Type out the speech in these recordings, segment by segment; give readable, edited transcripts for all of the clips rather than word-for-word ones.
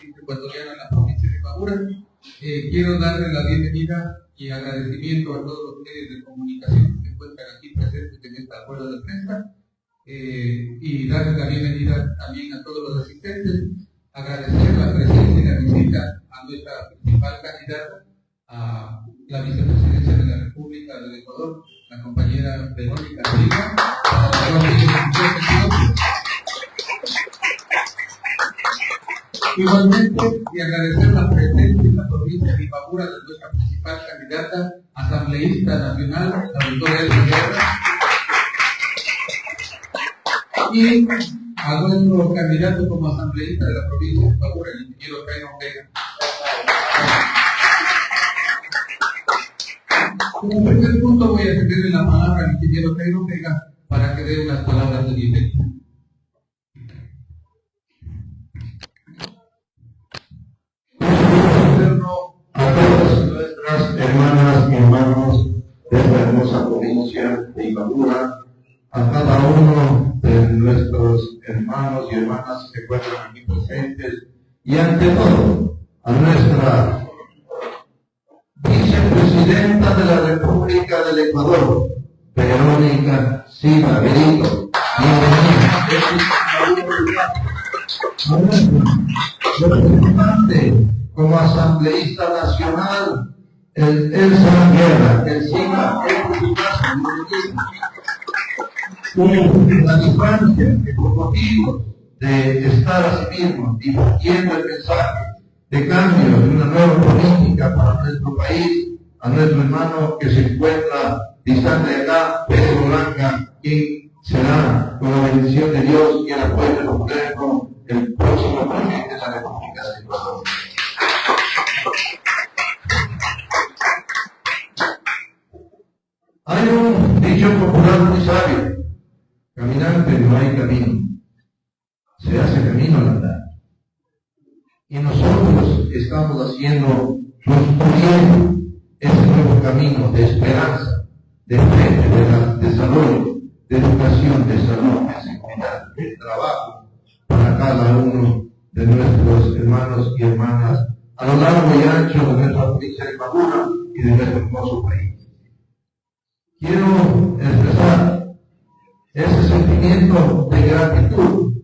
República Ecuatoriana en la provincia de Imbabura. Quiero darle la bienvenida y agradecimiento a todos los medios de comunicación que se encuentran aquí presentes en esta rueda de prensa, y darle la bienvenida también a todos los asistentes, agradecer la presencia y la visita a nuestra principal candidata a la vicepresidencia de la República del Ecuador, la compañera Verónica Silva. Igualmente, y agradecer la presencia en la provincia de Imbabura de nuestra principal candidata asambleísta nacional, la doctora Elsa Guerra, y a nuestro candidato como asambleísta de la provincia de Imbabura, el ingeniero Jaime Vega. Como primer punto voy a cederle la palabra al ingeniero Jaime Vega para que dé unas palabras de bienvenida. A todas nuestras hermanas y hermanos de esta hermosa provincia de Imbabura, a cada uno de nuestros hermanos y hermanas que se encuentran aquí presentes, y ante todo a nuestra vicepresidenta de la República del Ecuador, Verónica Silva Berito. Bienvenida. A nuestro representante como asambleísta nacional, Elsa Guerra, el SIGA, la distancia que por motivos de estar a sí mismo difundiendo el mensaje de cambio de una nueva política para nuestro país, a nuestro hermano que se encuentra distante de acá, Pedro Blanca, quien será, con la bendición de Dios y el apoyo del gobierno, el próximo presidente de la República del Ecuador. Hay un dicho popular muy sabio: caminante no hay camino, se hace camino al andar. Y nosotros estamos haciendo, construyendo ese nuevo camino de esperanza, de fe, de desarrollo, de educación, de salud, de seguridad, de trabajo para cada uno de nuestros hermanos y hermanas a lo largo y ancho de nuestra provincia de Imbabura y de nuestro hermoso país. Quiero expresar ese sentimiento de gratitud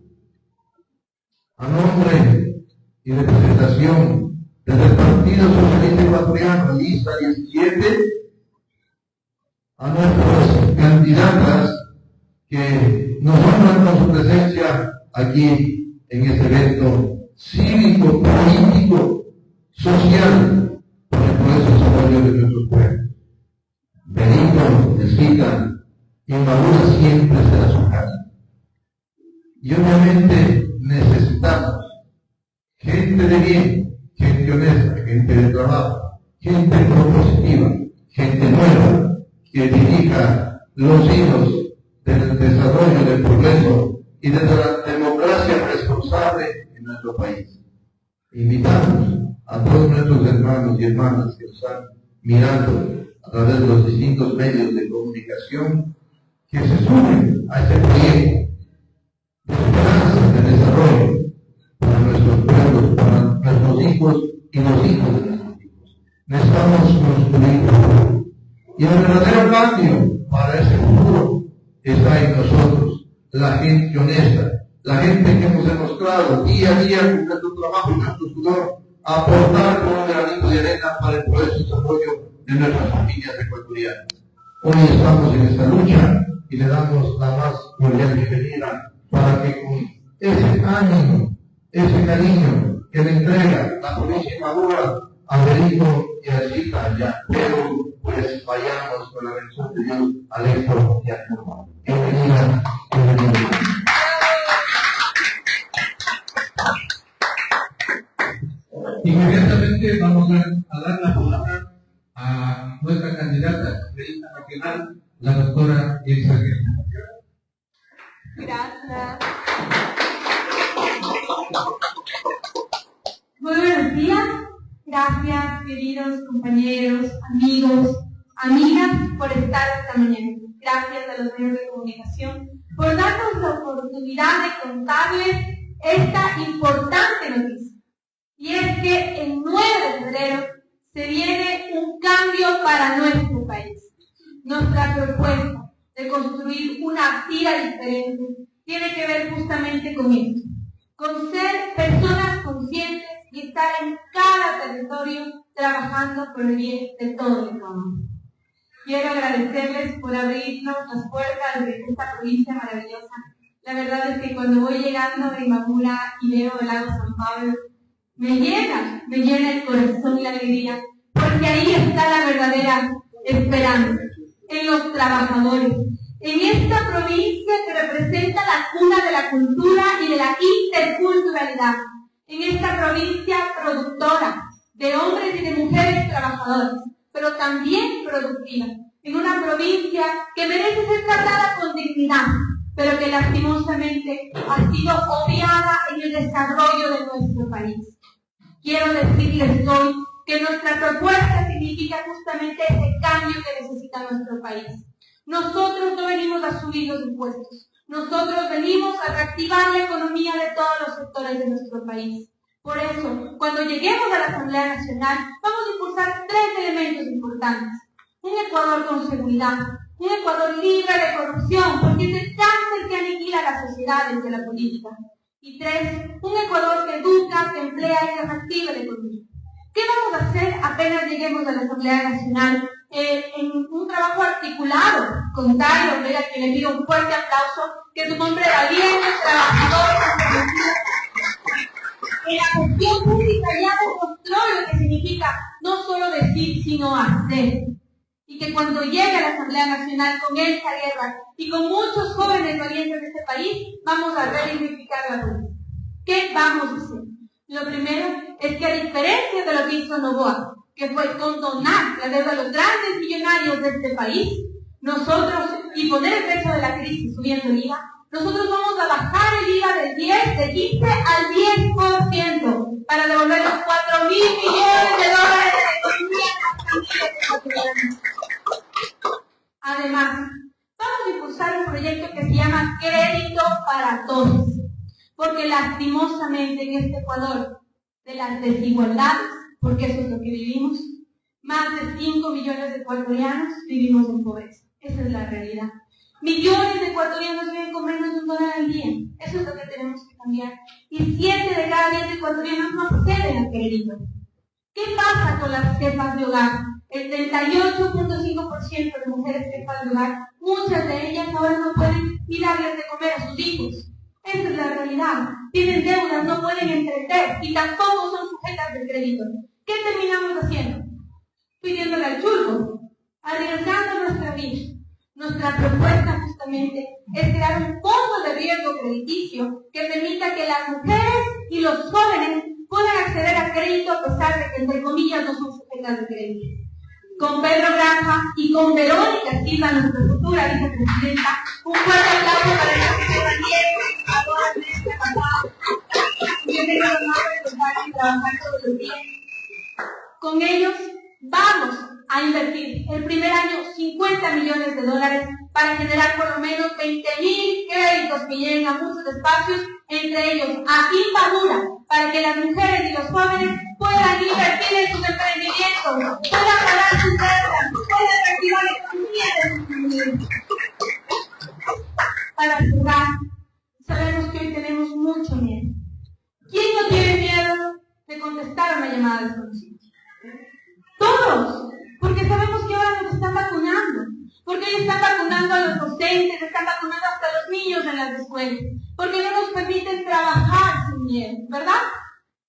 a nombre y representación desde el Partido Socialista Ecuatoriano, lista 17, a nuestras candidatas que nos honran con su presencia aquí en este evento cívico, político, social, para el progreso y desarrollo de nuestros pueblos. Benito, Esquita, Imbabura siempre será su casa. Y obviamente necesitamos gente de bien, gente honesta, gente de trabajo, gente propositiva, gente nueva, que dirija los hilos del desarrollo, del progreso y de la democracia responsable en nuestro país. Invitamos a todos nuestros hermanos y hermanas que nos están mirando a través de los distintos medios de comunicación que se sumen a este proyecto de esperanza, de desarrollo para nuestros pueblos, para nuestros hijos y los hijos de nuestros hijos. Necesitamos construir futuro. Y el verdadero cambio para ese futuro está en nosotros, la gente honesta, la gente que hemos demostrado día a día con nuestro trabajo y nuestro sudor aportar con un granito de arena para el progreso y desarrollo de nuestras familias ecuatorianas. Hoy estamos en esta lucha y le damos la más cordial bienvenida para que con ese ánimo, ese cariño que le entrega la provincia de Imbabura a Benito y a Chita allá, pero pues vayamos con la bendición de Dios al éxito y al hermano. Bienvenida, bienvenida. Inmediatamente vamos a dar la palabra a nuestra candidata asambleísta nacional, la doctora Elsa Guerra. Gracias. Muy buenos días. Gracias, queridos compañeros, amigos, amigas, por estar esta mañana. Gracias a los medios de comunicación por darnos la oportunidad de contarles esta importante noticia. Y es que el 9 de febrero se viene un cambio para nuestro país. Nuestra propuesta de construir una vida diferente tiene que ver justamente con esto, con ser personas conscientes y estar en cada territorio trabajando por el bien de todo el Ecuador. Quiero agradecerles por abrirnos las puertas de esta provincia maravillosa. La verdad es que cuando voy llegando de Imbabura y veo el lago San Pablo, me llena el corazón y la alegría, porque ahí está la verdadera esperanza, en los trabajadores, en esta provincia que representa la cuna de la cultura y de la interculturalidad, en esta provincia productora de hombres y de mujeres trabajadoras, pero también productiva, en una provincia que merece ser tratada con dignidad, pero que lastimosamente ha sido obviada en el desarrollo de nuestro país. Quiero decirles hoy que nuestra propuesta significa justamente ese cambio que necesita nuestro país. Nosotros no venimos a subir los impuestos, nosotros venimos a reactivar la economía de todos los sectores de nuestro país. Por eso, cuando lleguemos a la Asamblea Nacional, vamos a impulsar 3 elementos importantes. Un Ecuador con seguridad, un Ecuador libre de corrupción, porque es el cáncer que aniquila la sociedad desde la política. Y 3, un Ecuador que educa, que emplea y que reactiva la economía. ¿Qué vamos a hacer apenas lleguemos a la Asamblea Nacional? En un trabajo articulado con Dairo Vega, que le pido un fuerte aplauso, que es un hombre valiente, trabajador, comprometido. En la gestión pública ya demostró lo que significa no solo decir, sino hacer. Y que cuando llegue a la Asamblea Nacional con esta guerra y con muchos jóvenes valientes de este país, vamos a redignificar la ruta. ¿Qué vamos a hacer? Lo primero es que, a diferencia de lo que hizo Noboa, que fue condonar la deuda de los grandes millonarios de este país, nosotros, y poner el peso de la crisis subiendo el IVA, nosotros vamos a bajar el IVA del 15 al 10% para devolver los 4.000 millones de dólares de la economía de las familias ecuatorianas. Además, vamos a impulsar un proyecto que se llama Crédito para Todos, porque lastimosamente en este Ecuador de las desigualdades, porque eso es lo que vivimos, más de 5 millones de ecuatorianos vivimos en pobreza. Esa es la realidad. Millones de ecuatorianos viven con menos de $1 al día. Eso es lo que tenemos que cambiar. Y 7 de cada 10 ecuatorianos no acceden al crédito. ¿Qué pasa con las jefas de hogar? El 38.5% de mujeres jefas de hogar, muchas de ellas ahora no pueden ni darles de comer a sus hijos. Esa es la realidad. Tienen deudas, no pueden emprender y tampoco son sujetas de crédito. ¿Qué terminamos haciendo? Pidiéndole al churro, arriesgando nuestra vida. Nuestra propuesta justamente es crear un fondo de riesgo crediticio que permita que las mujeres y los jóvenes puedan acceder a crédito a pesar de que, entre comillas, no son sujetas de crédito. Con Pedro Granja y con Verónica Silva, nuestra futura vicepresidenta, un fuerte aplauso para el señor Daniel, a todas nuestras pasadas. Yo tengo el honor de contar y trabajar todos los días. Con ellos vamos a invertir el primer año $50 millones para generar por lo menos 20.000 créditos que lleguen a muchos espacios, entre ellos a Imbabura, para que las mujeres y los jóvenes puedan invertir en sus emprendimientos, puedan pagar sus deudas, puedan reactivar la economía de sus familias. Para cerrar, sabemos que hoy tenemos mucho miedo. ¿Quién no tiene miedo de contestar a una llamada desconocida? Todos, porque sabemos que ahora nos están vacunando, porque hoy están vacunando a los docentes, están vacunando hasta a los niños en las escuelas, porque no nos permiten trabajar sin miedo, ¿verdad?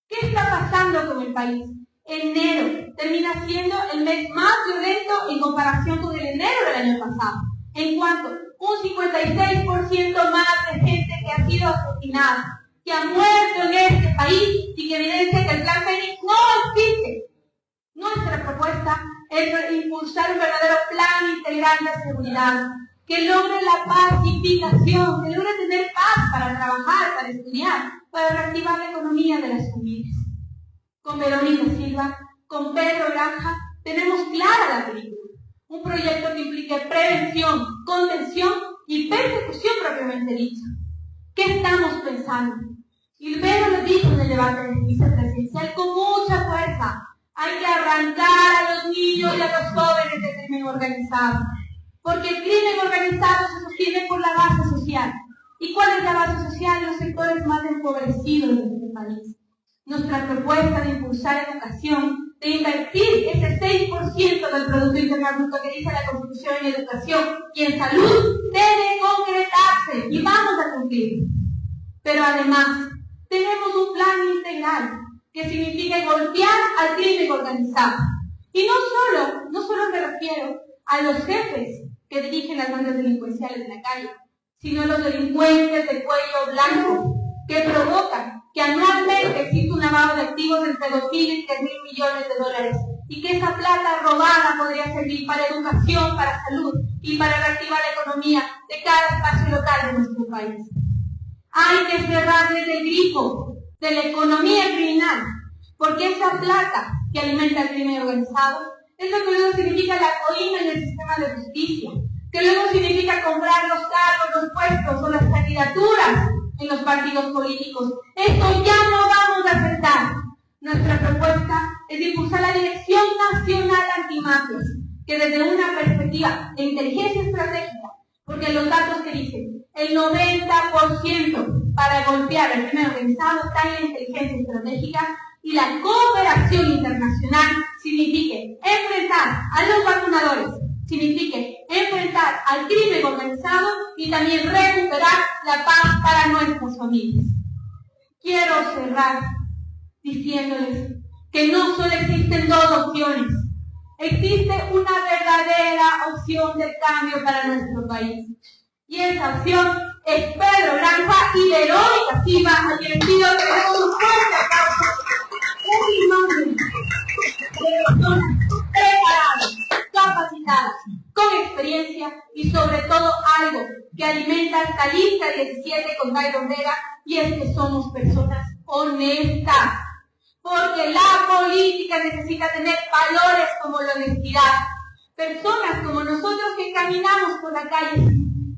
¿Qué está pasando con el país? Enero termina siendo el mes más violento en comparación con el enero del año pasado. En cuanto un 56% más de gente que ha sido asesinada, que ha muerto en este país y que evidencia que el plan Fénix no existe. Nuestra propuesta es impulsar un verdadero plan integral de seguridad que logre la pacificación, que logre tener paz para trabajar, para estudiar, para reactivar la economía de las familias. Con Verónica Silva, con Pedro Granja, tenemos clara la película. Un proyecto que implique prevención, contención y persecución propiamente dicha. ¿Qué estamos pensando? Y Pedro lo dijo en el debate vicepresidencial, con Hay que arrancar a los niños y a los jóvenes del crimen organizado. Porque el crimen organizado se sostiene por la base social. ¿Y cuál es la base social? Los sectores más empobrecidos de este país. Nuestra propuesta de impulsar educación, de invertir ese 6% del Producto Interno Bruto que dice la Constitución en educación y en salud, debe concretarse y vamos a cumplir. Pero además, tenemos un plan integral que significa golpear al crimen organizado. Y no solo me refiero a los jefes que dirigen las bandas delincuenciales en la calle, sino a los delincuentes de cuello blanco que provocan que anualmente exista un lavado de activos entre 2.000 y 3.000 millones de dólares y que esa plata robada podría servir para educación, para salud y para reactivar la economía de cada espacio local de nuestro país. Hay que cerrarles el grifo de la economía criminal, porque esa plata que alimenta el crimen organizado es lo que luego significa la coima en el sistema de justicia, que luego significa comprar los cargos, los puestos o las candidaturas en los partidos políticos. Esto ya no vamos a aceptar. Nuestra propuesta es impulsar la Dirección Nacional Antimafias, que desde una perspectiva de inteligencia estratégica, porque los datos que dicen, el 90% para golpear el crimen organizado está en la inteligencia estratégica, y la cooperación internacional signifique enfrentar a los vacunadores, signifique enfrentar al crimen organizado y también recuperar la paz para nuestras familias. Quiero cerrar diciéndoles que no solo existen dos opciones, existe una verdadera opción de cambio para nuestro país. Y esa opción es Pedro Granja y Verónica Silva, a quienes pido que demos un fuerte aplauso. Un imagen de personas preparadas, capacitadas, con experiencia y sobre todo algo que alimenta esta lista 17 con Tyron Vega, y es que somos personas honestas. Porque la política necesita tener valores como la honestidad. Personas como nosotros que caminamos por la calle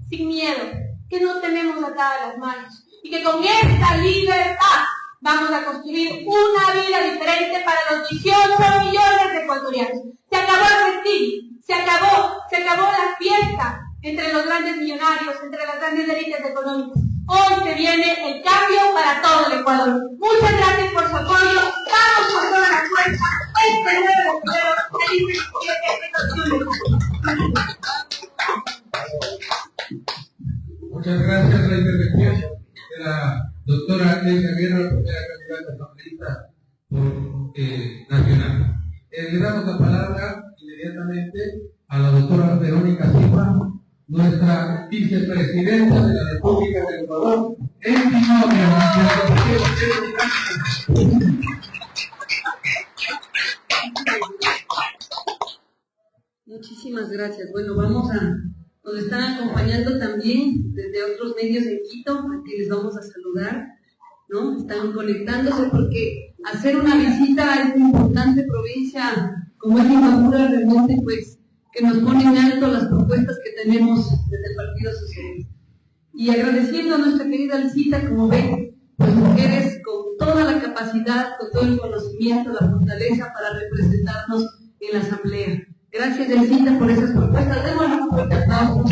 sin miedo, que no tenemos atadas las manos y que con esta libertad vamos a construir una vida diferente para los 18 millones de ecuatorianos. Se acabó el festín, se acabó la fiesta entre los grandes millonarios, entre las grandes élites económicas. Hoy se viene el cambio para todo el Ecuador. Muchas gracias por su apoyo. Vamos con toda la fuerza. Este nuevo Muchas gracias a la intervención de la doctora Elsa Guerra, la primera candidata asambleísta nacional. Le damos la palabra inmediatamente a la doctora Verónica Silva, nuestra vicepresidenta de la República del Ecuador, en binomio. Muchísimas gracias. Bueno, nos están acompañando también desde otros medios en Quito, a quienes vamos a saludar, ¿no? Están conectándose porque hacer una visita a esta importante provincia como es Imbabura realmente pues que nos pone en alto las propuestas que tenemos desde el Partido Socialista. Y agradeciendo a nuestra querida Alcita, como ven, pues mujeres con toda la capacidad, con todo el conocimiento, la fortaleza para representarnos en la Asamblea. Gracias, Alcita, por esas propuestas. Démosle un fuerte aplauso.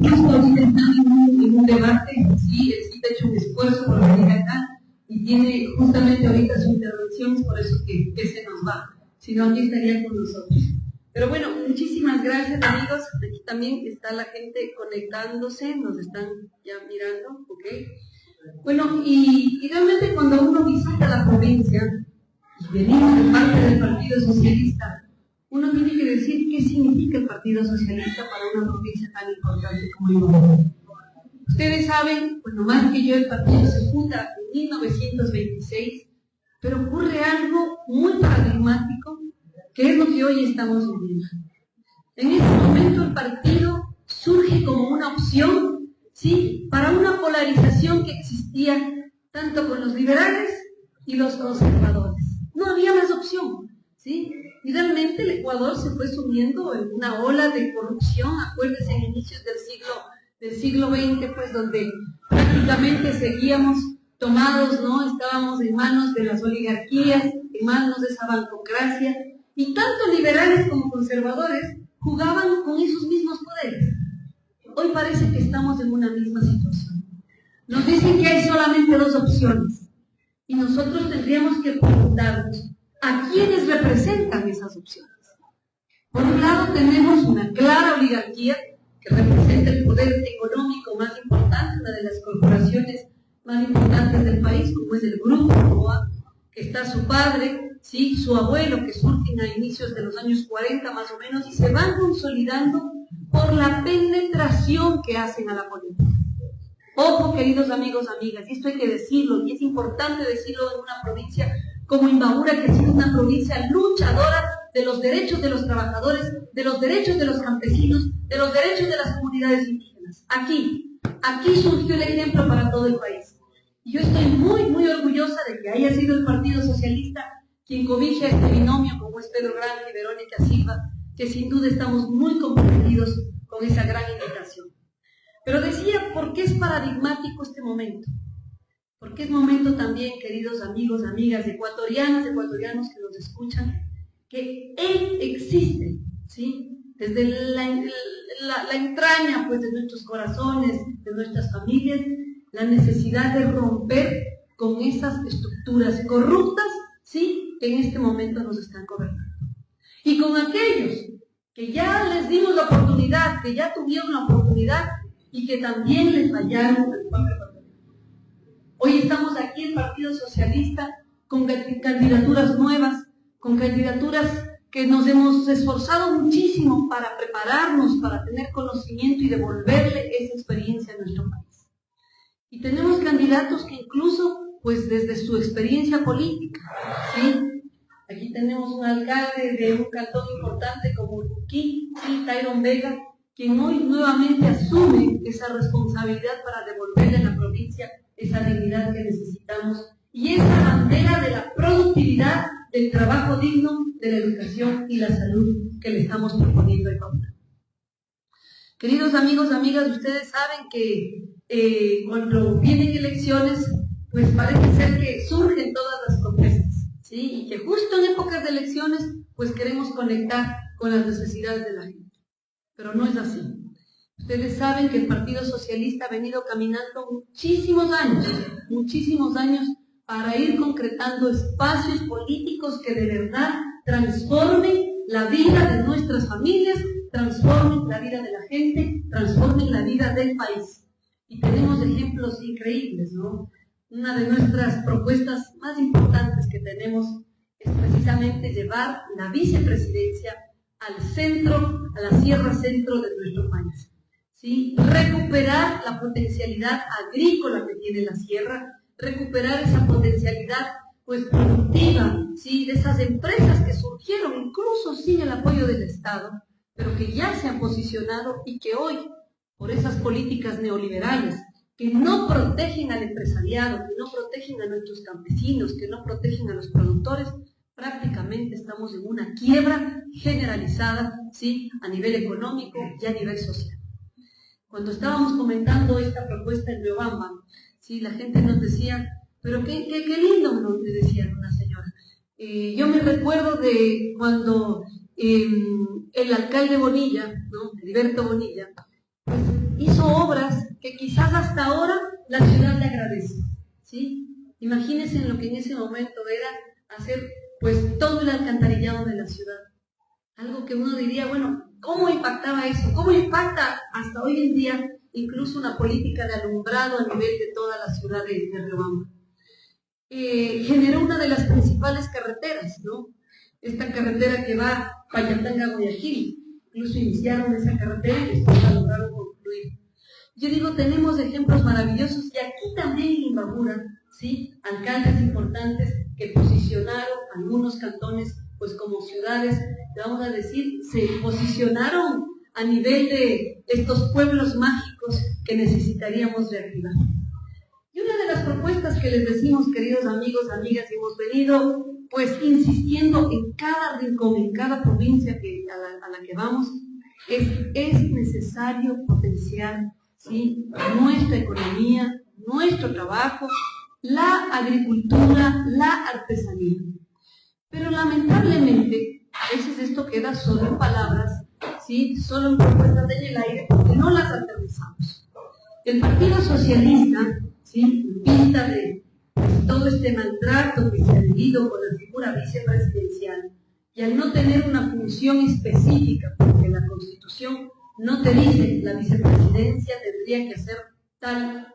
Justo ahorita están en un debate, sí, Alcita ha hecho un esfuerzo por venir acá y tiene justamente ahorita su intervención, es por eso que se nos va. Si no, aquí estaría con nosotros. Pero bueno, muchísimas gracias, amigos. Aquí también está la gente conectándose, nos están ya mirando, ¿ok? Bueno, y realmente cuando uno visita la provincia, y venimos de parte del Partido Socialista, uno tiene que decir qué significa el Partido Socialista para una provincia tan importante como Imbabura. Ustedes saben, pues no más que yo, el partido se funda en 1926, pero ocurre algo muy paradigmático, que es lo que hoy estamos viviendo. En ese momento el partido surge como una opción, ¿sí?, para una polarización que existía tanto con los liberales y los conservadores. No había más opción, ¿sí? Y realmente el Ecuador se fue sumiendo en una ola de corrupción, acuérdense, en inicios del siglo XX, pues donde prácticamente seguíamos tomados, ¿no? Estábamos en manos de las oligarquías, en manos de esa bancocracia, y tanto liberales como conservadores jugaban con esos mismos poderes. Hoy parece que estamos en una misma situación. Nos dicen que hay solamente dos opciones, y nosotros tendríamos que preguntarnos a quiénes representan esas opciones. Por un lado tenemos una clara oligarquía que representa el poder económico más importante, una de las corporaciones más importantes del país, como es el Grupo Novoa, que está su padre, ¿sí?, su abuelo, que surgen a inicios de los años 40 más o menos, y se van consolidando por la penetración que hacen a la política. Ojo, queridos amigos, amigas, y esto hay que decirlo, y es importante decirlo en una provincia como Imbabura, que ha sido una provincia luchadora de los derechos de los trabajadores, de los derechos de los campesinos, de los derechos de las comunidades indígenas. Aquí surgió el ejemplo para todo el país. Y yo estoy muy, muy orgullosa de que haya sido el Partido Socialista quien cobija este binomio, como es Pedro Grande y Verónica Silva, que sin duda estamos muy comprometidos con esa gran invitación. Pero decía, ¿por qué es paradigmático este momento? Porque es momento también, queridos amigos, amigas, ecuatorianos que nos escuchan, que Él existe, ¿sí? Desde la entraña, pues, de nuestros corazones, de nuestras familias, la necesidad de romper con esas estructuras corruptas, ¿sí?, que en este momento nos están gobernando. Y con aquellos que ya les dimos la oportunidad, que ya tuvieron la oportunidad y que también les fallaron al pueblo ecuatoriano. Hoy estamos aquí, el Partido Socialista, con candidaturas nuevas, con candidaturas que nos hemos esforzado muchísimo para prepararnos, para tener conocimiento y devolverle esa experiencia a nuestro país. Y tenemos candidatos que incluso, pues desde su experiencia política, ¿sí? Aquí tenemos un alcalde de un cantón importante como Urquí, ¿sí?, Tyron Vega, quien hoy nuevamente asume esa responsabilidad para devolverle a la provincia esa dignidad que necesitamos y esa bandera de la productividad, del trabajo digno, de la educación y la salud que le estamos proponiendo a Ecuador. Queridos amigos, amigas, ustedes saben que cuando vienen elecciones, pues parece ser que surgen todas las propuestas, ¿sí? Y que justo en épocas de elecciones, pues queremos conectar con las necesidades de la gente. Pero no es así. Ustedes saben que el Partido Socialista ha venido caminando muchísimos años para ir concretando espacios políticos que de verdad transformen la vida de nuestras familias, transformen la vida de la gente, transformen la vida del país. Y tenemos ejemplos increíbles, ¿no? Una de nuestras propuestas más importantes que tenemos es precisamente llevar la vicepresidencia al centro, a la sierra centro de nuestro país, ¿sí? Recuperar la potencialidad agrícola que tiene la sierra, recuperar esa potencialidad, pues, productiva, ¿sí?, de esas empresas que surgieron incluso sin el apoyo del Estado, pero que ya se han posicionado y que hoy, por esas políticas neoliberales, que no protegen al empresariado, que no protegen a nuestros campesinos, que no protegen a los productores, prácticamente estamos en una quiebra generalizada, ¿sí?, a nivel económico y a nivel social. Cuando estábamos comentando esta propuesta en Riobamba, ¿sí?, la gente nos decía, pero qué lindo, ¿no?, me decía una señora. Yo me recuerdo de cuando el alcalde Bonilla, ¿no?, Heriberto Bonilla, pues, hizo obras que quizás hasta ahora la ciudad le agradece, ¿sí? Imagínense en lo que en ese momento era hacer, pues, todo el alcantarillado de la ciudad. Algo que uno diría, bueno, ¿cómo impactaba eso? ¿Cómo impacta hasta hoy en día incluso una política de alumbrado a nivel de toda la ciudad de Riobamba? Generó una de las principales carreteras, ¿no? Esta carretera que va a Payatanga-Guayaquil. Incluso iniciaron esa carretera y después la lograron concluir. Yo digo, tenemos ejemplos maravillosos y aquí también en Imbabura, ¿sí?, alcaldes importantes que posicionaron algunos cantones, pues, como ciudades, vamos a decir, se posicionaron a nivel de estos pueblos mágicos que necesitaríamos reactivar. Y una de las propuestas que les decimos, queridos amigos, amigas, hemos venido, pues, insistiendo en cada rincón, en cada provincia a la que vamos, es necesario potenciar, ¿sí?, nuestra economía, nuestro trabajo la agricultura, la artesanía. Pero lamentablemente, a veces esto queda solo en palabras, ¿sí? Solo en propuestas en el aire, porque no las aterrizamos. El Partido Socialista, ¿sí? En vista de todo este maltrato que se ha vivido con la figura vicepresidencial, y al no tener una función específica, porque la Constitución no te dice la vicepresidencia tendría que hacer tal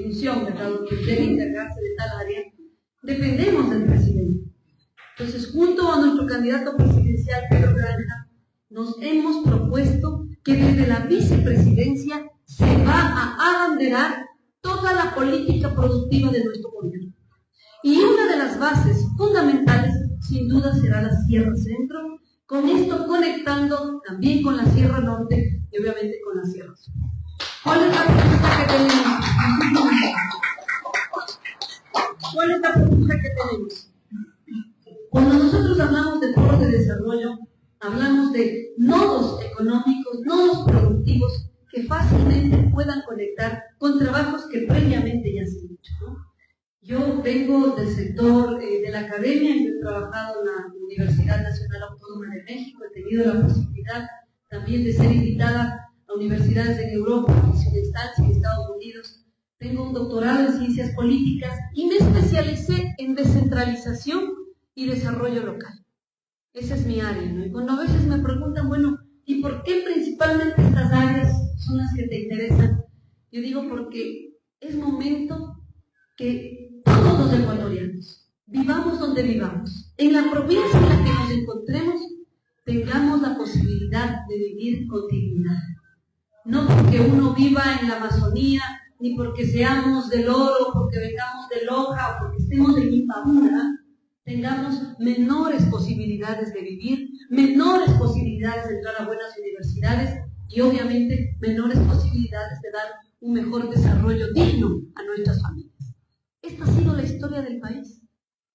función, ¿verdad? Que debe encargarse de tal área, dependemos del presidente. Entonces, junto a nuestro candidato presidencial, Pedro Granja, nos hemos propuesto que desde la vicepresidencia se va a abanderar toda la política productiva de nuestro gobierno. Y una de las bases fundamentales, sin duda, será la Sierra Centro, con esto conectando también con la Sierra Norte y obviamente con la Sierra Sur. ¿Cuál es la propuesta que tenemos? ¿Cuál es la propuesta que tenemos? Cuando nosotros hablamos de foros de desarrollo, hablamos de nodos económicos, nodos productivos que fácilmente puedan conectar con trabajos que previamente ya se han hecho, ¿no? Yo vengo del sector de la academia, yo he trabajado en la Universidad Nacional Autónoma de México, he tenido la posibilidad también de ser invitada a universidades en Europa, en instancia en Estados Unidos. Tengo un doctorado en ciencias políticas y me especialicé en descentralización y desarrollo local. Esa es mi área, ¿no? Y cuando a veces me preguntan, bueno, ¿y por qué principalmente estas áreas son las que te interesan? Yo digo porque es momento que todos los ecuatorianos, vivamos donde vivamos, en la provincia en la que nos encontremos, tengamos la posibilidad de vivir con dignidad. No porque uno viva en la Amazonía, ni porque seamos del Oro, porque vengamos de Loja, o porque estemos en Ipaúna, tengamos menores posibilidades de vivir, menores posibilidades de entrar a buenas universidades y obviamente menores posibilidades de dar un mejor desarrollo digno a nuestras familias. Esta ha sido la historia del país,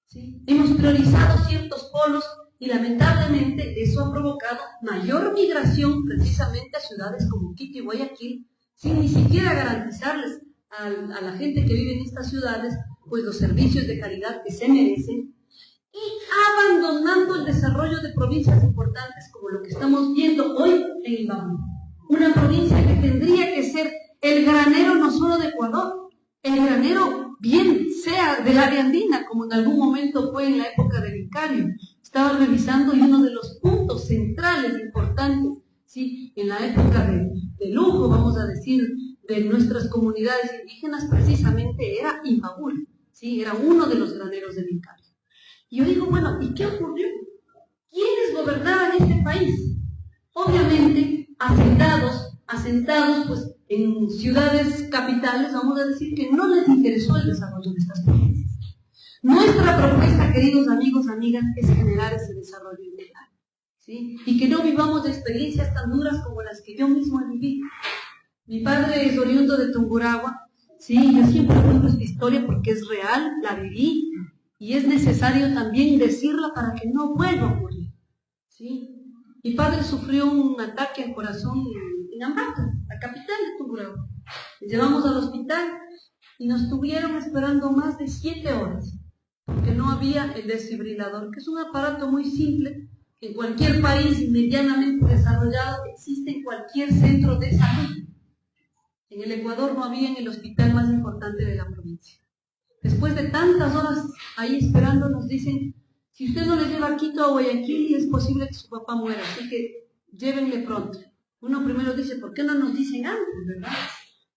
¿sí? Hemos priorizado ciertos polos y lamentablemente eso ha provocado mayor migración precisamente a ciudades como Quito y Guayaquil, sin ni siquiera garantizarles a la gente que vive en estas ciudades pues los servicios de calidad que se merecen, y abandonando el desarrollo de provincias importantes como lo que estamos viendo hoy en Ibagué. Una provincia que tendría que ser el granero no solo de Ecuador, el granero bien sea del área andina, como en algún momento fue en la época del Incario. Estaba revisando y uno de los puntos centrales importantes, ¿sí? En la época de lujo, vamos a decir, de nuestras comunidades indígenas, precisamente era Imbabura, ¿sí? Era uno de los graneros del Incario. Y yo digo, bueno, ¿y qué ocurrió? ¿Quiénes gobernaban este país? Obviamente, asentados pues, en ciudades capitales, vamos a decir que no les interesó el desarrollo de estas provincias. Nuestra propuesta, queridos amigos, amigas, es generar ese desarrollo integral, ¿sí? Y que no vivamos de experiencias tan duras como las que yo mismo he vivido. Mi padre es oriundo de Tungurahua, ¿sí? Yo siempre cuento esta historia porque es real, la viví, y es necesario también decirla para que no vuelva a ocurrir, ¿sí? Mi padre sufrió un ataque al corazón en Ambato, la capital de Tungurahua. Le llevamos al hospital y nos tuvieron esperando más de 7 horas porque no había el desfibrilador, que es un aparato muy simple que en cualquier país medianamente desarrollado existe en cualquier centro de salud. En el Ecuador no había en el hospital más importante de la provincia. Después de tantas horas ahí esperando nos dicen, si usted no le lleva a Quito a Guayaquil es posible que su papá muera, así que llévenle pronto. Uno primero dice, ¿por qué no nos dicen antes, verdad?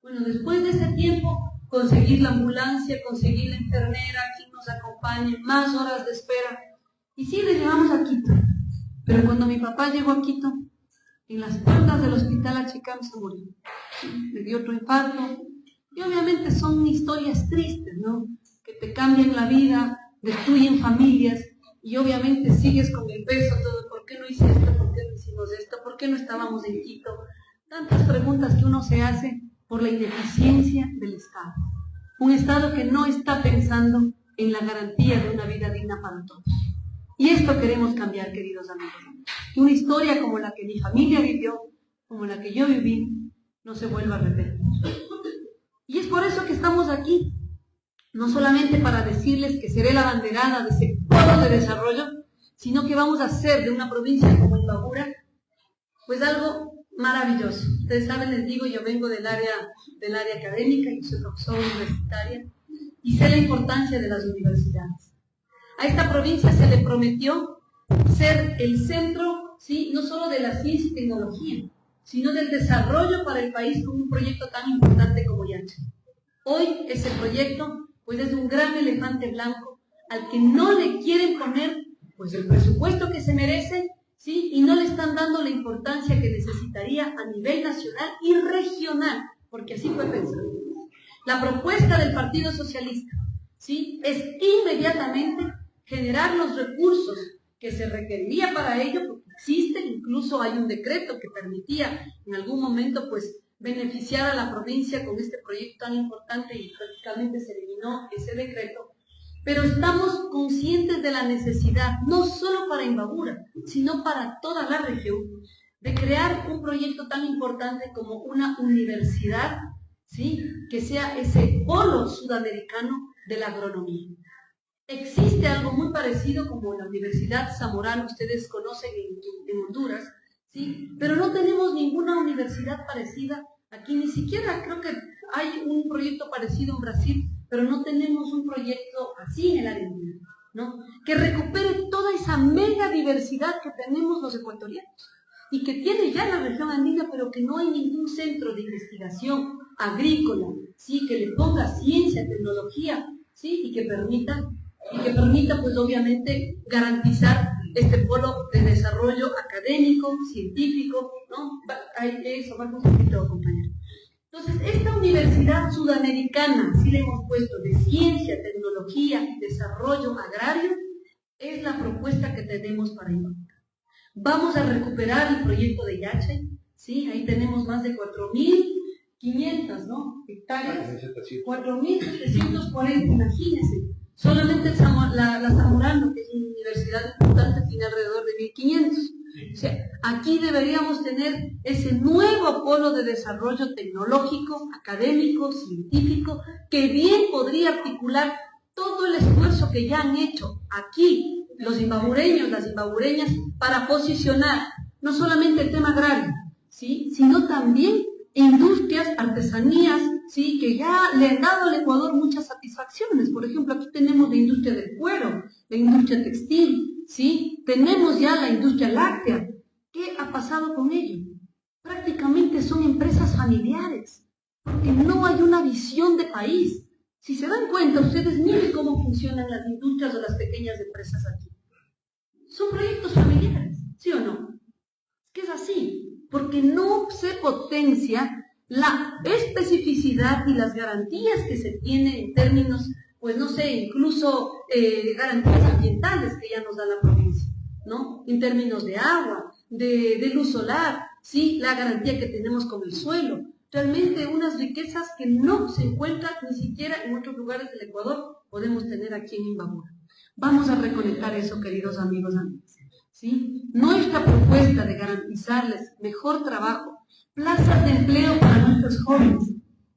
Bueno, después de ese tiempo, conseguir la ambulancia, conseguir la enfermera, quien nos acompañe, más horas de espera. Y sí, le llevamos a Quito. Pero cuando mi papá llegó a Quito, en las puertas del hospital Achicán se murió. Le dio otro infarto. Y obviamente son historias tristes, ¿no? Que te cambian la vida, destruyen familias. Y obviamente sigues con el peso todo, ¿por qué no hice esto? ¿Por qué no hicimos esto? ¿Por qué no estábamos en Quito? Tantas preguntas que uno se hace por la ineficiencia del Estado. Un Estado que no está pensando en la garantía de una vida digna para todos. Y esto queremos cambiar, queridos amigos. Que una historia como la que mi familia vivió, como la que yo viví, no se vuelva a repetir. Y es por eso que estamos aquí. no solamente para decirles que seré la banderada de ese polo de desarrollo, sino que vamos a hacer de una provincia como Imbabura, pues algo maravilloso. Ustedes saben, les digo, yo vengo del área académica, yo soy profesora universitaria, y sé la importancia de las universidades. A esta provincia se le prometió ser el centro, ¿sí?, no solo de la ciencia y tecnología, sino del desarrollo para el país con un proyecto tan importante como Yacha. Hoy ese proyecto pues es un gran elefante blanco al que no le quieren poner pues el presupuesto que se merece, ¿sí?, y no le están dando la importancia que necesitaría a nivel nacional y regional, porque así fue pensado. La propuesta del Partido Socialista, ¿sí?, es inmediatamente generar los recursos que se requeriría para ello, porque existe, incluso hay un decreto que permitía en algún momento pues beneficiar a la provincia con este proyecto tan importante y prácticamente se eliminó ese decreto. Pero estamos conscientes de la necesidad, no solo para Imbabura, sino para toda la región, de crear un proyecto tan importante como una universidad, ¿sí?, que sea ese polo sudamericano de la agronomía. Existe algo muy parecido como la Universidad Zamorano, ustedes conocen en Honduras, ¿sí?, pero no tenemos ninguna universidad parecida aquí, ni siquiera creo que hay un proyecto parecido en Brasil, pero no tenemos un proyecto así en el área andina, ¿no?, que recupere toda esa mega diversidad que tenemos los ecuatorianos y que tiene ya la región andina, pero que no hay ningún centro de investigación agrícola, ¿sí?, que le ponga ciencia, tecnología, ¿sí?, y que permita pues obviamente garantizar este polo de desarrollo académico, científico, ¿no? Eso va un poquito, compañero. Entonces, esta universidad sudamericana, si le hemos puesto de ciencia, tecnología y desarrollo agrario, es la propuesta que tenemos para Imbabura. Vamos a recuperar el proyecto de Yache, ¿sí? Ahí tenemos más de 4.500, ¿no?, hectáreas, 4.740, imagínense. Solamente la Zamorano, que es una universidad importante, tiene alrededor de 1.500. O sea, aquí deberíamos tener ese nuevo polo de desarrollo tecnológico, académico, científico, que bien podría articular todo el esfuerzo que ya han hecho aquí los imbabureños, las imbabureñas, para posicionar no solamente el tema agrario, ¿sí?, sino también industrias, artesanías, ¿sí?, que ya le han dado al Ecuador muchas satisfacciones. Por ejemplo, aquí tenemos la industria del cuero, la industria textil, ¿sí?, tenemos ya la industria láctea. ¿Qué ha pasado con ello? Prácticamente son empresas familiares, porque no hay una visión de país. Si se dan cuenta, ustedes miren cómo funcionan las industrias o las pequeñas empresas aquí. Son proyectos familiares, ¿sí o no? Es que es así, porque no se potencia la especificidad y las garantías que se tienen en términos, pues no sé, incluso garantías ambientales que ya nos da la provincia, ¿no? En términos de agua, de luz solar, ¿sí?, la garantía que tenemos con el suelo. Realmente unas riquezas que no se encuentran ni siquiera en otros lugares del Ecuador, podemos tener aquí en Imbabura. Vamos a reconectar eso, queridos amigos, ¿sí? Nuestra propuesta de garantizarles mejor trabajo, plazas de empleo para nuestros jóvenes,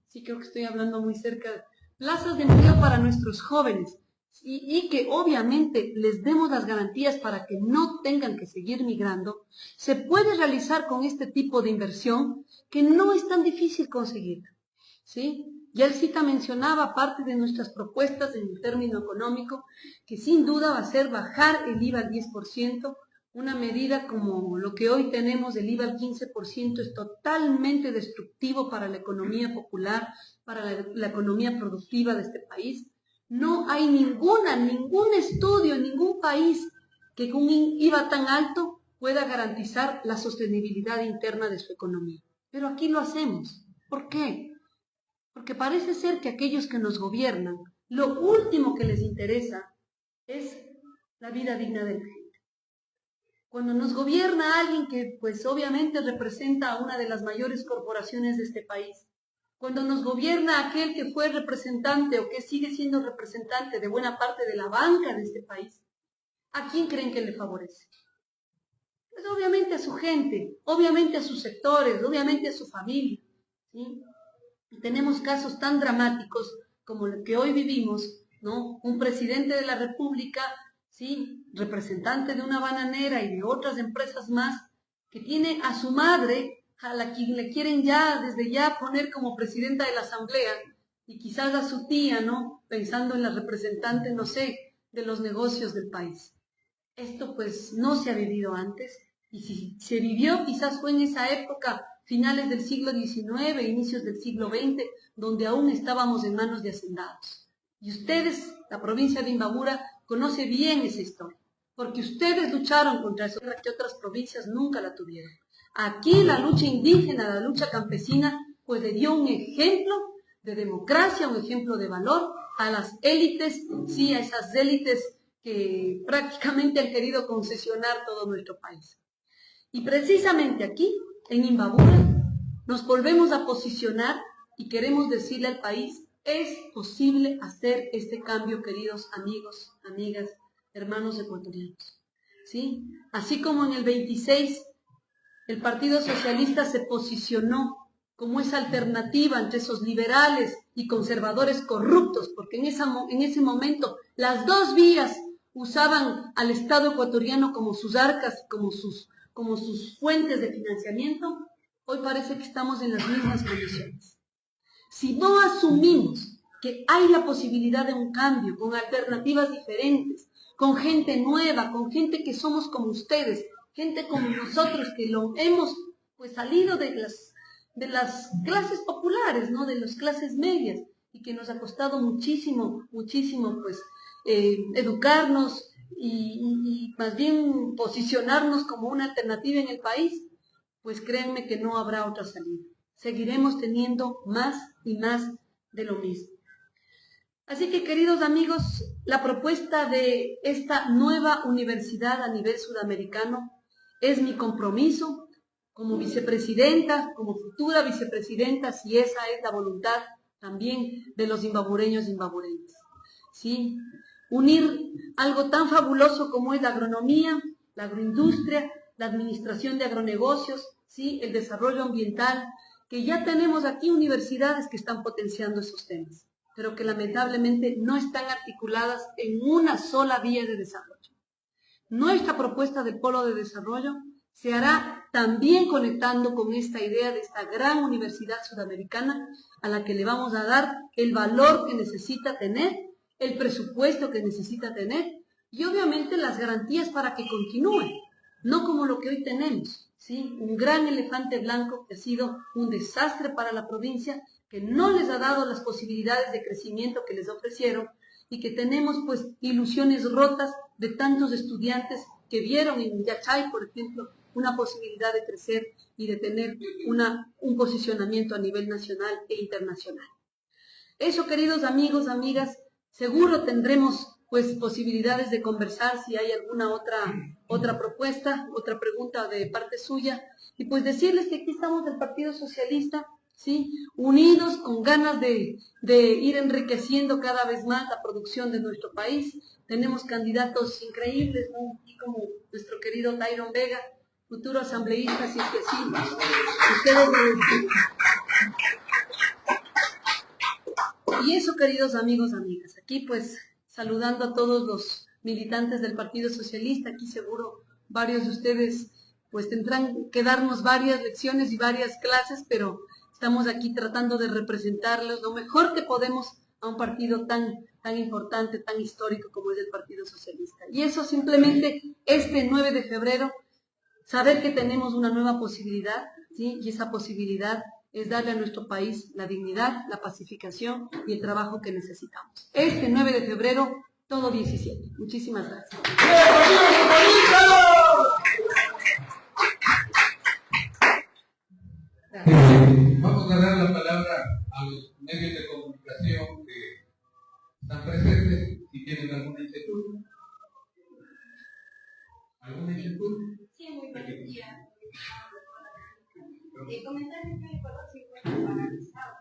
sí, creo que estoy hablando muy cerca, plazas de empleo para nuestros jóvenes, y que obviamente les demos las garantías para que no tengan que seguir migrando, se puede realizar con este tipo de inversión que no es tan difícil conseguir, ¿sí? Ya el CITA mencionaba parte de nuestras propuestas en el término económico, que sin duda va a ser bajar el IVA al 10%, una medida como lo que hoy tenemos del IVA al 15% es totalmente destructivo para la economía popular, para la economía productiva de este país. No hay ningún estudio en ningún país que con un IVA tan alto pueda garantizar la sostenibilidad interna de su economía. Pero aquí lo hacemos. ¿Por qué? Porque parece ser que aquellos que nos gobiernan, lo último que les interesa es la vida digna de la gente. Cuando nos gobierna alguien que pues obviamente representa a una de las mayores corporaciones de este país, cuando nos gobierna aquel que fue representante o que sigue siendo representante de buena parte de la banca de este país, ¿a quién creen que le favorece? Pues obviamente a su gente, obviamente a sus sectores, obviamente a su familia, ¿sí? Tenemos casos tan dramáticos como el que hoy vivimos, ¿no? Un presidente de la República, ¿sí? Representante de una bananera y de otras empresas más, que tiene a su madre, a la que le quieren ya, desde ya, poner como presidenta de la Asamblea, y quizás a su tía, ¿no? Pensando en la representante, no sé, de los negocios del país. Esto pues no se ha vivido antes, y si se vivió quizás fue en esa época, finales del siglo XIX, inicios del siglo XX, donde aún estábamos en manos de hacendados. Y ustedes, la provincia de Imbabura, conoce bien esa historia, porque ustedes lucharon contra eso, que otras provincias nunca la tuvieron. Aquí la lucha indígena, la lucha campesina, pues le dio un ejemplo de democracia, un ejemplo de valor a las élites, sí, a esas élites que prácticamente han querido concesionar todo nuestro país. Y precisamente aquí, en Imbabura, nos volvemos a posicionar y queremos decirle al país, es posible hacer este cambio, queridos amigos, amigas, hermanos ecuatorianos. ¿Sí? Así como en el 26 el Partido Socialista se posicionó como esa alternativa entre esos liberales y conservadores corruptos, porque en ese momento las dos vías usaban al Estado ecuatoriano como sus arcas, como sus fuentes de financiamiento. Hoy parece que estamos en las mismas condiciones. Si no asumimos que hay la posibilidad de un cambio, con alternativas diferentes, con gente nueva, con gente que somos como ustedes, gente como nosotros que lo hemos pues salido de las clases populares, ¿no? De las clases medias, y que nos ha costado muchísimo, muchísimo pues educarnos y más bien posicionarnos como una alternativa en el país, pues créanme que no habrá otra salida. Seguiremos teniendo más y más de lo mismo. Así que, queridos amigos, la propuesta de esta nueva universidad a nivel sudamericano es mi compromiso como vicepresidenta, como futura vicepresidenta, si esa es la voluntad también de los imbabureños y imbabureñas. ¿Sí? Unir algo tan fabuloso como es la agronomía, la agroindustria, la administración de agronegocios, ¿sí? El desarrollo ambiental, que ya tenemos aquí universidades que están potenciando esos temas, pero que lamentablemente no están articuladas en una sola vía de desarrollo. Nuestra propuesta del Polo de Desarrollo se hará también conectando con esta idea de esta gran universidad sudamericana a la que le vamos a dar el valor que necesita tener, el presupuesto que necesita tener y obviamente las garantías para que continúe, no como lo que hoy tenemos, ¿sí? Un gran elefante blanco que ha sido un desastre para la provincia, que no les ha dado las posibilidades de crecimiento que les ofrecieron y que tenemos pues ilusiones rotas de tantos estudiantes que vieron en Yachay, por ejemplo, una posibilidad de crecer y de tener un posicionamiento a nivel nacional e internacional. Eso, queridos amigos, amigas, seguro tendremos pues posibilidades de conversar si hay alguna otra propuesta, otra pregunta de parte suya, y pues decirles que aquí estamos del Partido Socialista, ¿sí? Unidos, con ganas de ir enriqueciendo cada vez más la producción de nuestro país. Tenemos candidatos increíbles, ¿no? Aquí como nuestro querido Tyron Vega, futuro asambleísta, si es que sí. Ustedes y eso, queridos amigos, amigas, aquí pues saludando a todos los militantes del Partido Socialista, aquí seguro varios de ustedes pues tendrán que darnos varias lecciones y varias clases, pero estamos aquí tratando de representarlos lo mejor que podemos a un partido tan importante, tan histórico como es el Partido Socialista. Y eso simplemente este 9 de febrero, saber que tenemos una nueva posibilidad, ¿sí? Y esa posibilidad es darle a nuestro país la dignidad, la pacificación y el trabajo que necesitamos. Este 9 de febrero, todo 17. Muchísimas gracias. Vamos a dar la palabra a los medios de comunicación que están presentes, si tienen alguna inquietud. ¿Alguna inquietud? Sí, muy buenos días. Comentar que el Ecuador se encuentra paralizado.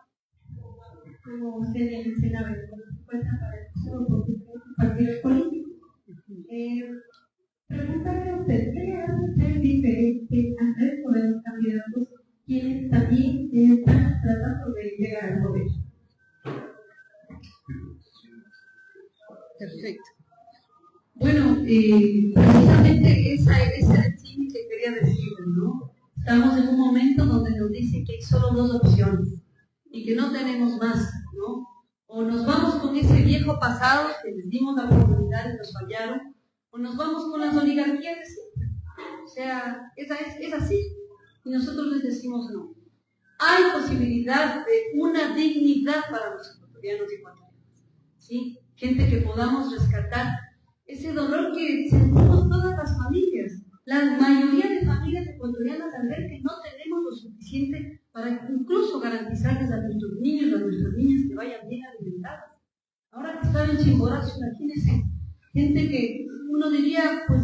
Como usted ya mencionaba, el Ecuador se encuentra paralizado por diferentes partidos políticos. Preguntarle a usted, ¿qué le hace ser diferente al resto de los candidatos quienes también están tratando de llegar al gobierno? Bueno, precisamente ese era el cine que quería decirles, ¿no? Estamos en un momento donde nos dicen que hay solo dos opciones y que no tenemos más, ¿no? O nos vamos con ese viejo pasado que les dimos a la comunidad y nos fallaron, o nos vamos con las oligarquías de siempre. O sea, es así. Y nosotros les decimos no. Hay posibilidad de una dignidad para los ecuatorianos y ecuatorianas, ¿sí? Gente que podamos rescatar ese dolor que sentimos todas las familias. La mayoría de familias ecuatorianas al ver que no tenemos lo suficiente para incluso garantizarles a nuestros niños, a nuestras niñas que vayan bien alimentadas. Ahora que están en Chimborazo, imagínense, gente que uno diría, pues,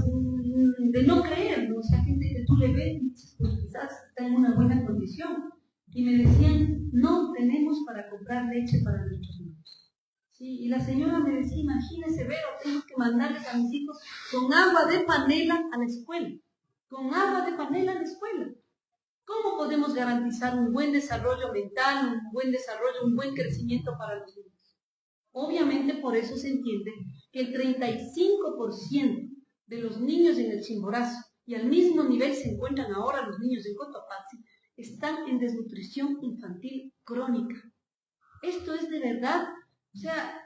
de no creer, ¿no? O sea, gente que tú le ves y dices, pues quizás está en una buena condición. Y me decían, no tenemos para comprar leche para nuestros niños. Sí, y la señora me decía, imagínese, Vero, tengo que mandarles a mis hijos con agua de panela a la escuela. Con agua de panela a la escuela. ¿Cómo podemos garantizar un buen desarrollo mental, un buen desarrollo, un buen crecimiento para los niños? Obviamente por eso se entiende que el 35% de los niños en el Chimborazo, y al mismo nivel se encuentran ahora los niños en Cotopaxi, están en desnutrición infantil crónica. Esto es de verdad, o sea,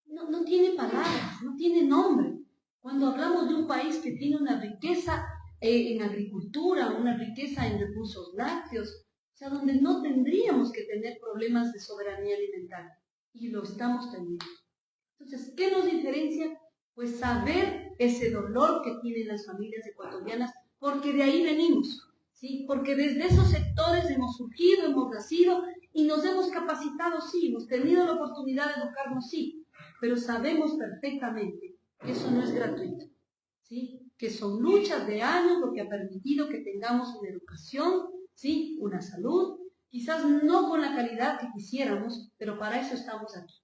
no tiene palabras, no tiene nombre. Cuando hablamos de un país que tiene una riqueza en agricultura, una riqueza en recursos lácteos, o sea, donde no tendríamos que tener problemas de soberanía alimentaria, y lo estamos teniendo. Entonces, ¿qué nos diferencia? Pues saber ese dolor que tienen las familias ecuatorianas, porque de ahí venimos, ¿sí? Porque desde esos sectores hemos surgido, hemos nacido y nos hemos capacitado, sí, hemos tenido la oportunidad de educarnos, sí, pero sabemos perfectamente que eso no es gratuito, ¿sí? Que son luchas de años lo que ha permitido que tengamos una educación, ¿sí? Una salud, quizás no con la calidad que quisiéramos, pero para eso estamos aquí,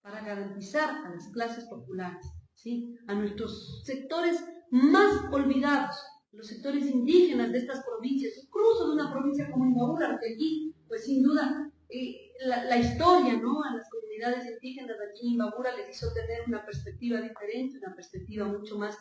para garantizar a las clases populares, ¿sí? A nuestros sectores más olvidados, los sectores indígenas de estas provincias, incluso de una provincia como Imbabura, que allí, pues sin duda, la historia, ¿no? A las comunidades indígenas de aquí en Imbabura les hizo tener una perspectiva diferente, una perspectiva mucho más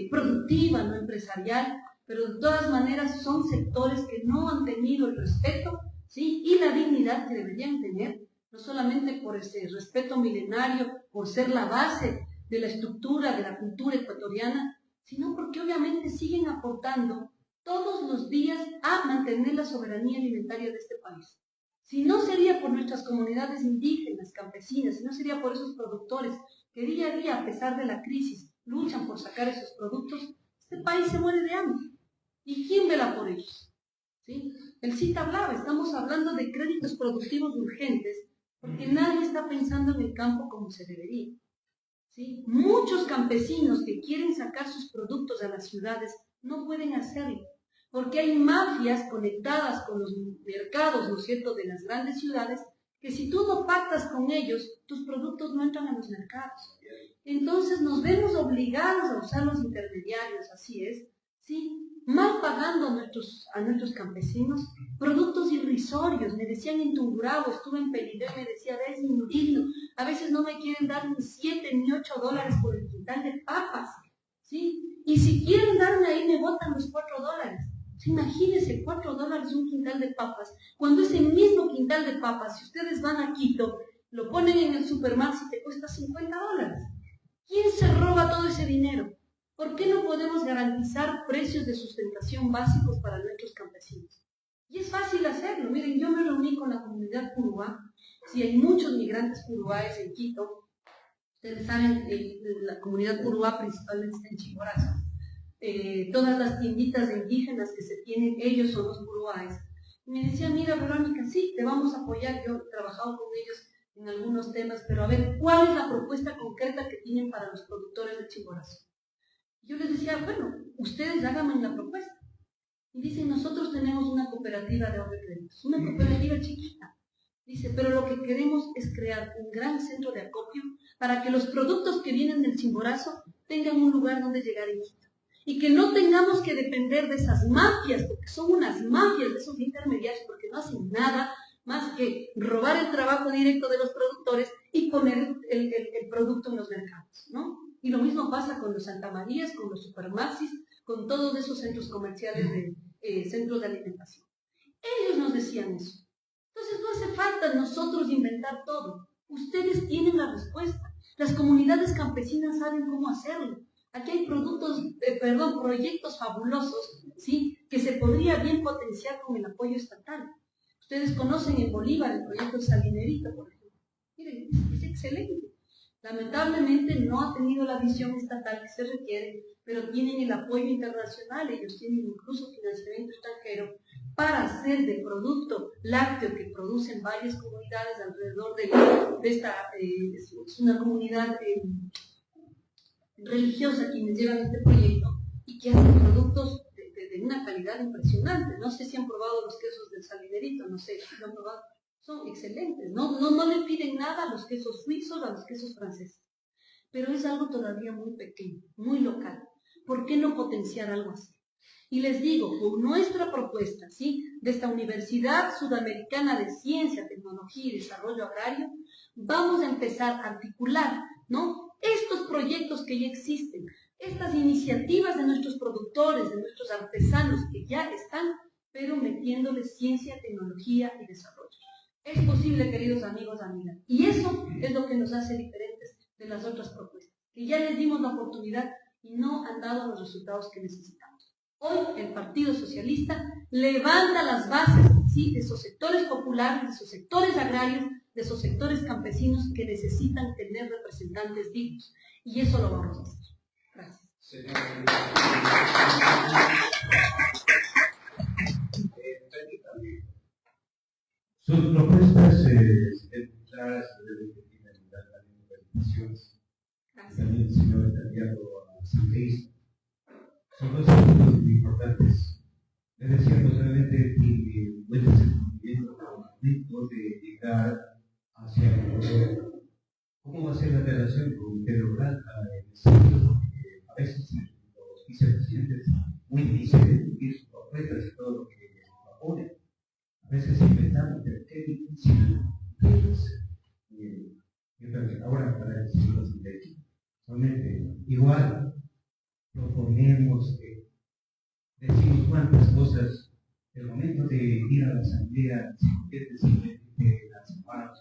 productiva, no empresarial, pero de todas maneras son sectores que no han tenido el respeto, ¿sí? Y la dignidad que deberían tener, no solamente por ese respeto milenario, por ser la base de la estructura, de la cultura ecuatoriana, sino porque obviamente siguen aportando todos los días a mantener la soberanía alimentaria de este país. Si no sería por nuestras comunidades indígenas, campesinas, si no sería por esos productores que día a día, a pesar de la crisis, luchan por sacar esos productos, este país se muere de hambre. ¿Y quién vela por ellos? ¿Sí? El CITA hablaba, estamos hablando de créditos productivos urgentes, porque nadie está pensando en el campo como se debería. ¿Sí? Muchos campesinos que quieren sacar sus productos a las ciudades no pueden hacerlo, porque hay mafias conectadas con los mercados, ¿no es cierto?, de las grandes ciudades, que si tú no pactas con ellos, tus productos no entran a los mercados. Entonces nos vemos obligados a usar los intermediarios, así es, ¿sí? Mal pagando a nuestros campesinos, productos irrisorios. Me decían en Tungurahua, estuve en Pelidé, me decía, es indigno, a veces no me quieren dar ni 7 ni 8 dólares por el quintal de papas, ¿sí? Y si quieren darme ahí, me botan los 4 dólares. Imagínense, 4 dólares un quintal de papas, cuando ese mismo quintal de papas, si ustedes van a Quito, lo ponen en el Supermax y te cuesta 50 dólares. ¿Quién se roba todo ese dinero? ¿Por qué no podemos garantizar precios de sustentación básicos para nuestros campesinos? Y es fácil hacerlo. Miren, yo me reuní con la comunidad Curubá. Si hay muchos migrantes curubáes en Quito, ustedes saben, la comunidad Curubá principalmente está en Chimborazo. Todas las tienditas de indígenas que se tienen, ellos son los curubáes. Y me decía, mira Verónica, sí, te vamos a apoyar. Yo he trabajado con ellos en algunos temas, pero a ver, ¿cuál es la propuesta concreta que tienen para los productores de Chimborazo? Yo les decía, bueno, ustedes háganme la propuesta. Y dicen, nosotros tenemos una cooperativa de ahorro y créditos, una cooperativa chiquita. Dice, pero lo que queremos es crear un gran centro de acopio para que los productos que vienen del Chimborazo tengan un lugar donde llegar en Quito. Y que no tengamos que depender de esas mafias, porque son unas mafias de esos intermediarios, porque no hacen nada más que robar el trabajo directo de los productores y poner el producto en los mercados, ¿no? Y lo mismo pasa con los Santa Marías, con los Supermaxis, con todos esos centros comerciales de centros de alimentación. Ellos nos decían eso. Entonces no hace falta nosotros inventar todo. Ustedes tienen la respuesta. Las comunidades campesinas saben cómo hacerlo. Aquí hay proyectos fabulosos, ¿sí?, que se podría bien potenciar con el apoyo estatal. Ustedes conocen en Bolívar el proyecto Salinerito, por ejemplo. Miren, es excelente. Lamentablemente no ha tenido la visión estatal que se requiere, pero tienen el apoyo internacional, ellos tienen incluso financiamiento extranjero para hacer del producto lácteo que producen varias comunidades alrededor de esta, es una comunidad religiosa quienes llevan este proyecto y que hacen productos de una calidad impresionante. No sé si han probado los quesos del Salinerito, no sé si lo han probado. Son excelentes, no le piden nada a los quesos suizos, a los quesos franceses, pero es algo todavía muy pequeño, muy local. ¿Por qué no potenciar algo así? Y les digo, con nuestra propuesta, ¿sí?, de esta Universidad Sudamericana de Ciencia, Tecnología y Desarrollo Agrario, vamos a empezar a articular, ¿no?, estos proyectos que ya existen, estas iniciativas de nuestros productores, de nuestros artesanos que ya están, pero metiéndoles ciencia, tecnología y desarrollo. Es posible, queridos amigos, amigas, y eso es lo que nos hace diferentes de las otras propuestas, que ya les dimos la oportunidad y no han dado los resultados que necesitamos. Hoy el Partido Socialista levanta las bases, ¿sí?, de esos sectores populares, de esos sectores agrarios, de esos sectores campesinos que necesitan tener representantes dignos, y eso lo vamos a hacer. Gracias. Sus propuestas claras de finalidad también presentaciones. También el señor candidato a asambleísta. Son dos puntos muy importantes. Les decíamos realmente que vuelve a ser cumplimiento momento de llegar hacia el gobierno. ¿Cómo va a ser la relación con Pedro Granja en el sentido? Porque a veces los vicepresidentes muy difíciles de cumplir sus propuestas y todo lo que proponen. A veces inventamos, pero qué difícil ahora para el siglo XXI. Solamente igual proponemos, decimos cuántas cosas, el momento de ir a la asamblea se convierte simplemente en las manos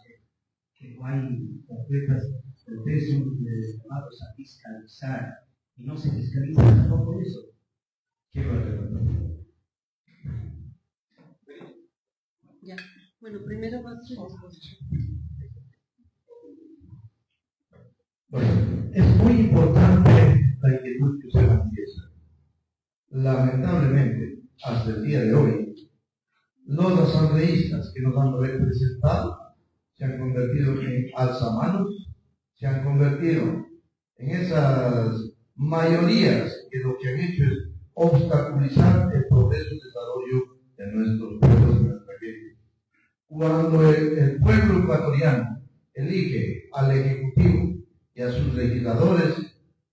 que no hay completas procesos llamados a fiscalizar y no se fiscaliza tampoco eso. Quiero arreglar. Ya. Bueno, primero va a ser después. Bueno, es muy importante la inquietud que usted manifiesta. Lamentablemente, hasta el día de hoy, los asambleístas que nos han representado se han convertido en alzamanos, se han convertido en esas mayorías que lo que han hecho es obstaculizar el progreso y desarrollo de nuestros pueblos y nuestra gente. Cuando el pueblo ecuatoriano elige al Ejecutivo y a sus legisladores,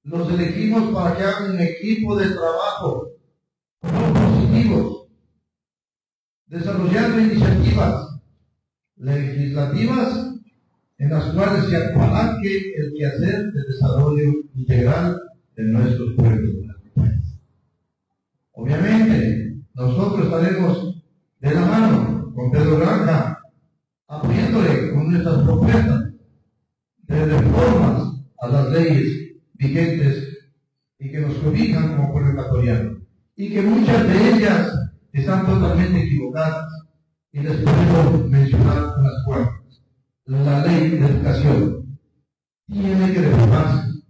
los elegimos para que hagan un equipo de trabajo propositivos, desarrollando iniciativas legislativas en las cuales se apalanque el quehacer de desarrollo integral de nuestros pueblos y nuestro país. Obviamente, nosotros estaremos de la mano con Pedro Granja, apoyándole con nuestras propuestas de reformas a las leyes vigentes y que nos cobijan como pueblo ecuatoriano, y que muchas de ellas están totalmente equivocadas, y les podemos mencionar unas cuantas. La ley de educación tiene que reformarse.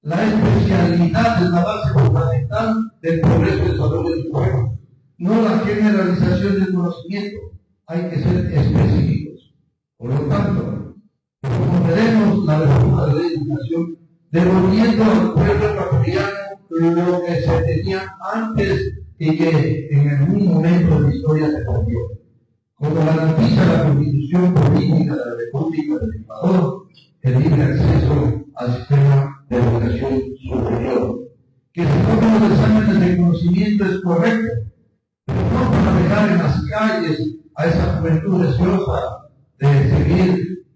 La especialidad es la base fundamental del progreso y desarrollo del pueblo, no la generalización del conocimiento. Hay que ser específicos. Por lo tanto, promoveremos la reforma de la ley de educación, devolviendo al pueblo ecuatoriano lo que se tenía antes y que en algún momento de la historia se perdió. Como garantiza la Constitución Política de la República del Ecuador, el libre acceso al sistema de educación superior. Que se tomen los exámenes de conocimiento es correcto, pero no para dejar en las calles a esa juventud deseosa de seguir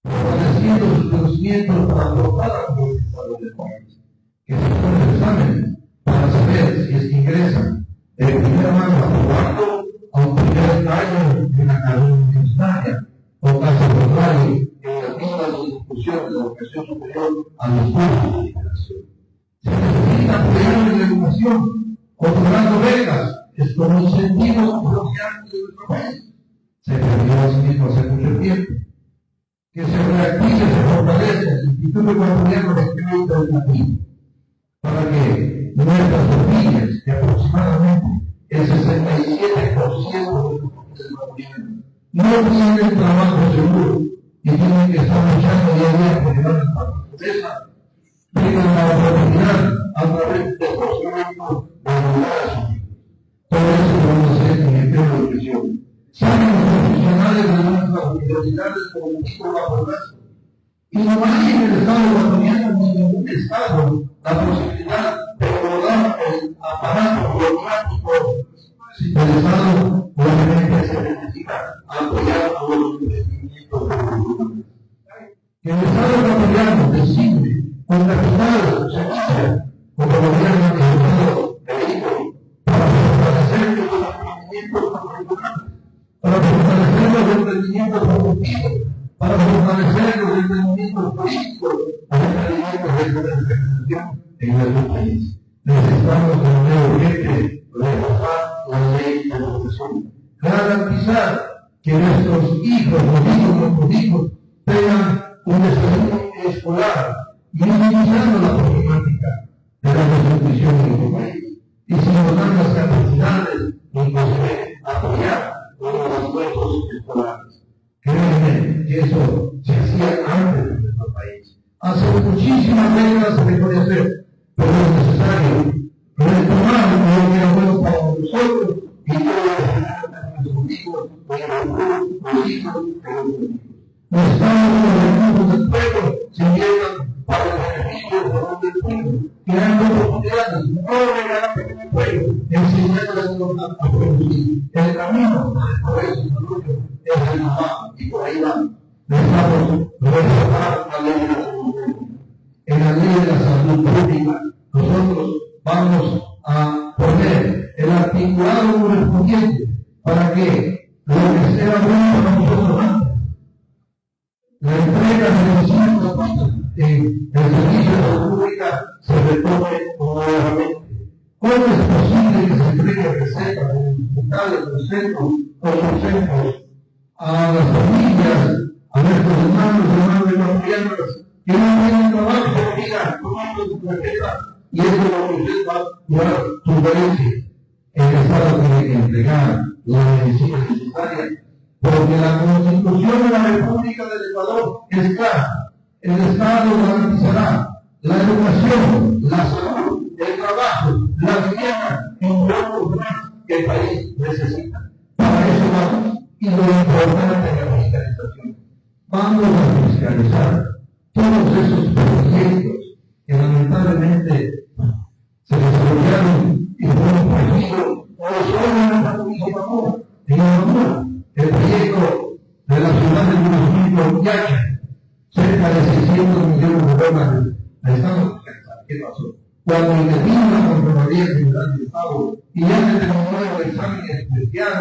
fortaleciendo sus conocimientos para afrontar la exámenes para saber si es que ingresan el primer año aprobado a un primer año en la carrera universitaria, o caso contrario, en las mismas instituciones de la educación superior a los cursos de integración. Se necesita apoyar en la educación, otorgando becas, es como incentivos sociales de nuestro país. Se perdió así mismo hace mucho tiempo. Que se reactive, se fortalece el Instituto Ecuatoriano de Crédito Educativo, para que nuestras familias, que aproximadamente el 67% de los ecuatorianos no tienen trabajo seguro y tienen que estar luchando día a día por llevar la pobreza, tengan la oportunidad a través de procedimientos de ayudar a sus hijos. Todo eso lo vamos a hacer en el tema de educación. Saben los profesionales de nuestras universidades como el tipo de abordaje. Y no hay en el Estado ecuatoriano ni en ningún Estado la posibilidad de abordar el aparato burocrático del Estado. Obviamente se necesita apoyar a los investimientos de que el Estado ecuatoriano designe con capital semilla, con el gobierno del Estado vehículo, para fortalecer los emprendimientos particulares, para fortalecer los emprendimientos productivos, para fortalecer los emprendimientos políticos, los emprendimientos de comercialización en nuestro país. Necesitamos de manera urgente reformar la ley de educación, garantizar que nuestros hijos, nuestros hijos, tengan un desarrollo escolar, minimizando la problemática de la desnutrición en nuestro país. Y si nos dan las capacidades, inclusive apoyar los esfuerzos escolares. Créanme que eso se hacía antes en nuestro país. Hace muchísimas décadas se dejó de hacer, pero es necesario retomar lo que era bueno para nosotros y todo lo que nuestros hijos, los hijos, no estamos con los recursos del pueblo, se llevan para el beneficio del pueblo, creando oportunidades, no regalando al pueblo, enseñándoles a producir. El camino para el progreso económico es el trabajo, y por ahí va. Necesitamos reformar la ley de la salud pública. En la ley de la salud pública, nosotros vamos a poner el articulado correspondiente para que lo que sea bueno para nosotros antes, la entrega de medicinas en el servicio de salud pública se retome nuevamente. ¿Cómo es posible que se entregue recetas en hospitales, en centros, otros centros, a las familias, a nuestros hermanos ecuatorianos que no tienen trabajo, que digan, tomando su tarjeta, y eso es lo que usted va a llevar sus carencias? El Estado tiene que entregar la medicina necesaria, porque la Constitución de la República del Ecuador es clara. El Estado garantizará la educación, la salud, el trabajo, la vivienda y otros más que el país necesita. Para eso vamos. Y lo importante de la fiscalización. Vamos a fiscalizar todos esos proyectos que lamentablemente se desarrollaron y fueron prohibidos no solo en la provincia de Mamora, en Mamora, el proyecto de la ciudad de municipio Yacha, cerca de 600 millones de dólares. Estamos fiscalizando. ¿Qué pasó? Cuando intervino la Contraloría General del Estado y ya se terminó el examen especial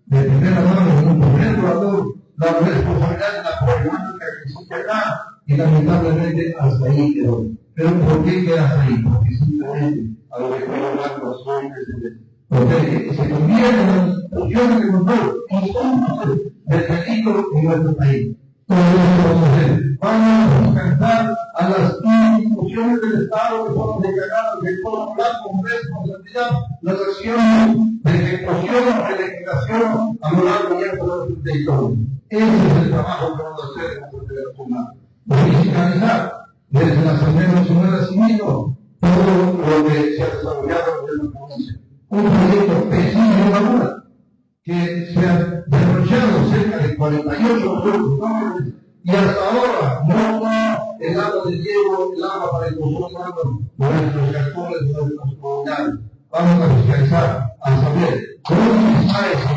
de primera mano en un momento a todos, la responsabilidad de la problemática que existe acá, y lamentablemente hasta ahí quedó. Pero ¿por qué queda hasta ahí? Porque simplemente a lo que puedo hablar los jóvenes, porque se convierten en instituciones de control, instrumentos del delito en nuestro país. Todo eso vamos a hacer. Vamos a fiscalizar a las instituciones del Estado que fueron declaradas de controlar con responsabilidad las acciones de ejecución o de legislación a lo largo y ancho del territorio. Ese es el trabajo que vamos a hacer en la Asamblea Nacional. Fiscalizar desde la Asamblea Nacional asimismo todo lo que se ha desarrollado en la provincia. Un proyecto preciso de Mamora que se ha derrochado cerca de 48 millones de dólares y hasta ahora no da el agua de riego, el agua para el consumo humano por nuestros cantones, de nuestras comunidades. Vamos a fiscalizar, a saber cómo está esa